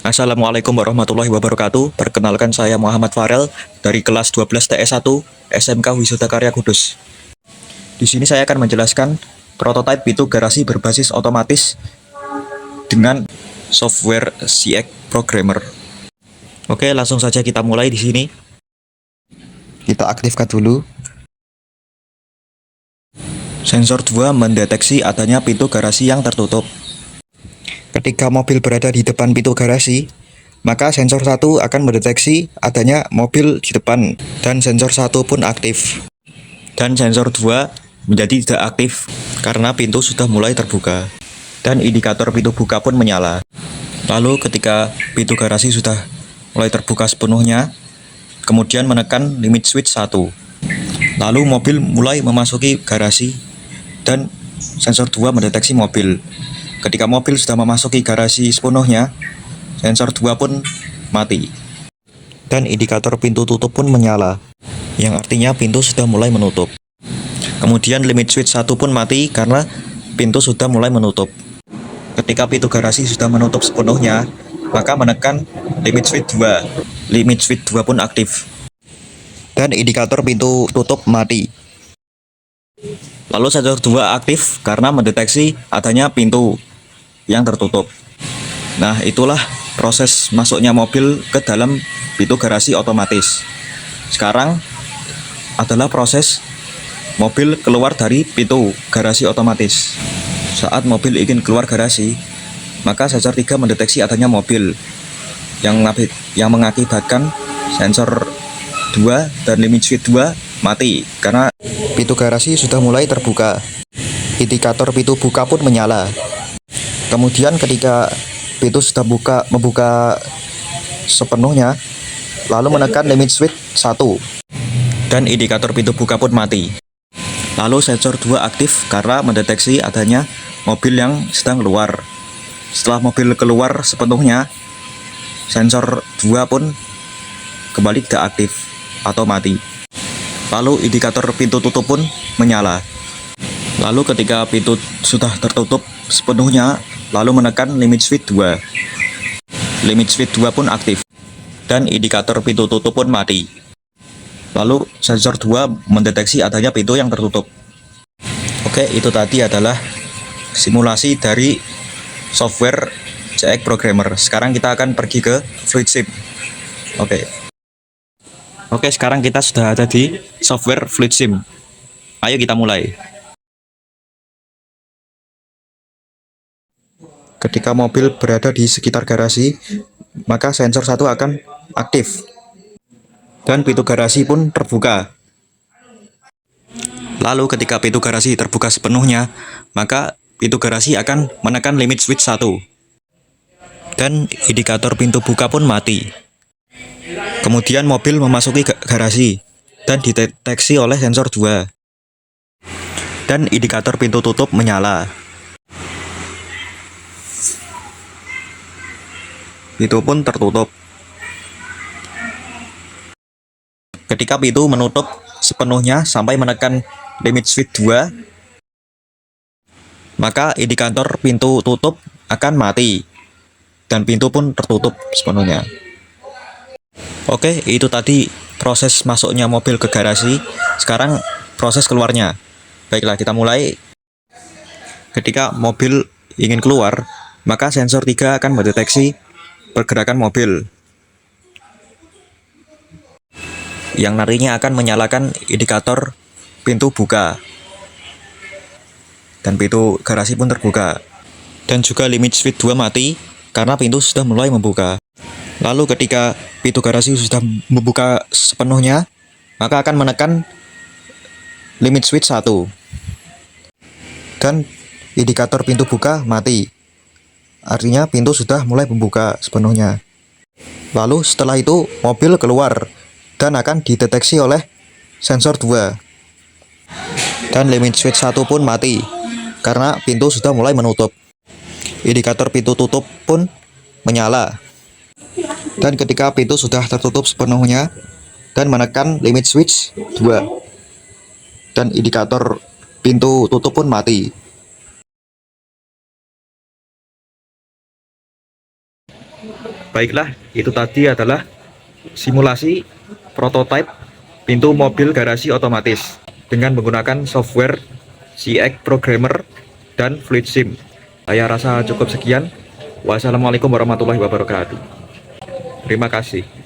Assalamualaikum warahmatullahi wabarakatuh. Perkenalkan saya Muhammad Farel dari kelas 12 TS1 SMK Wisuda Karya Kudus. Di sini saya akan menjelaskan prototipe pintu garasi berbasis otomatis dengan software CX Programmer. Oke, langsung saja kita mulai di sini. Kita aktifkan dulu. Sensor 2 mendeteksi adanya pintu garasi yang tertutup. Ketika mobil berada di depan pintu garasi, maka sensor 1 akan mendeteksi adanya mobil di depan dan sensor 1 pun aktif. Dan sensor 2 menjadi tidak aktif karena pintu sudah mulai terbuka. Dan indikator pintu buka pun menyala. Lalu ketika pintu garasi sudah mulai terbuka sepenuhnya, kemudian menekan limit switch 1. Lalu mobil mulai memasuki garasi dan sensor 2 mendeteksi mobil. Ketika mobil sudah memasuki garasi sepenuhnya, sensor 2 pun mati. Dan indikator pintu tutup pun menyala, yang artinya pintu sudah mulai menutup. Kemudian limit switch 1 pun mati karena pintu sudah mulai menutup. Ketika pintu garasi sudah menutup sepenuhnya, maka menekan limit switch 2. Limit switch 2 pun aktif. Dan indikator pintu tutup mati. Lalu sensor 2 aktif karena mendeteksi adanya pintu yang tertutup. Nah, itulah proses masuknya mobil ke dalam pintu garasi otomatis. Sekarang adalah proses mobil keluar dari pintu garasi otomatis. Saat mobil ingin keluar garasi, maka sensor 3 mendeteksi adanya mobil yang mengakibatkan sensor 2 dan limit switch 2 mati karena pintu garasi sudah mulai terbuka. Indikator pintu buka pun menyala. Kemudian ketika pintu sudah membuka sepenuhnya, lalu menekan limit switch 1 dan indikator pintu buka pun mati. Lalu sensor 2 aktif karena mendeteksi adanya mobil yang sedang keluar. Setelah mobil keluar sepenuhnya, sensor 2 pun kembali tidak aktif atau mati. Lalu indikator pintu tutup pun menyala. Lalu ketika pintu sudah tertutup sepenuhnya, lalu menekan limit switch 2. Limit switch 2 pun aktif. Dan indikator pintu tutup pun mati. Lalu sensor 2 mendeteksi adanya pintu yang tertutup. Oke, itu tadi adalah simulasi dari software CX Programmer. Sekarang kita akan pergi ke Fluid Sim. Oke, sekarang kita sudah ada di software Fluid Sim. Ayo kita mulai. Ketika mobil berada di sekitar garasi, maka sensor 1 akan aktif. Dan pintu garasi pun terbuka. Lalu ketika pintu garasi terbuka sepenuhnya, maka pintu garasi akan menekan limit switch 1. Dan indikator pintu buka pun mati. Kemudian mobil memasuki garasi dan dideteksi oleh sensor 2. Dan indikator pintu tutup menyala. Pintu pun tertutup. Ketika pintu menutup sepenuhnya sampai menekan limit switch 2, maka indikator pintu tutup akan mati dan pintu pun tertutup sepenuhnya. Oke, itu tadi proses masuknya mobil ke garasi. Sekarang proses keluarnya. Baiklah, kita mulai. Ketika mobil ingin keluar, maka sensor 3 akan mendeteksi pergerakan mobil, yang nantinya akan menyalakan indikator pintu buka. Dan pintu garasi pun terbuka. Dan juga limit switch 2 mati karena pintu sudah mulai membuka. Lalu ketika pintu garasi sudah membuka sepenuhnya, maka akan menekan limit switch 1. Dan indikator pintu buka mati. Artinya pintu sudah mulai membuka sepenuhnya. Lalu setelah itu mobil keluar dan akan dideteksi oleh sensor 2. Dan limit switch 1 pun mati karena pintu sudah mulai menutup. Indikator pintu tutup pun menyala. Dan ketika pintu sudah tertutup sepenuhnya dan menekan limit switch 2, dan indikator pintu tutup pun mati. Baiklah, itu tadi adalah simulasi prototipe pintu mobil garasi otomatis dengan menggunakan software CX Programmer dan Fluid Sim. Saya rasa cukup sekian. Wassalamualaikum warahmatullahi wabarakatuh. Terima kasih.